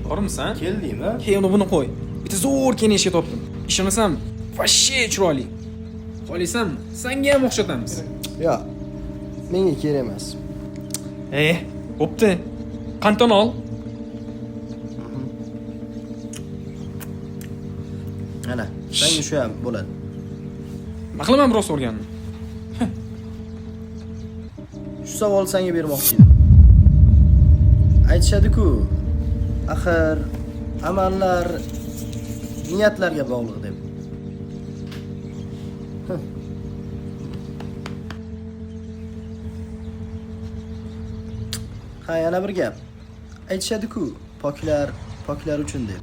bormisan? Keldingmi? Keyin uni buni qo'y. Bitta zo'r keneshga topdim. Ishonasan, vashshe chiroyli. Xohlaysanmi? Senga ham o'xshatamiz. Yo'q. Menga kerak emas. Bo'pti. Qanton ol. Ana, senga shu ham bo'ladi. Nima qilaman biroz so'rganni? Shu savol senga bermoqchi edim. Aytishadi-ku, axir amallar niyatlarga bog'liq deb. Ha, yana bir gap. Aytishadi-ku, poklar uchun deb.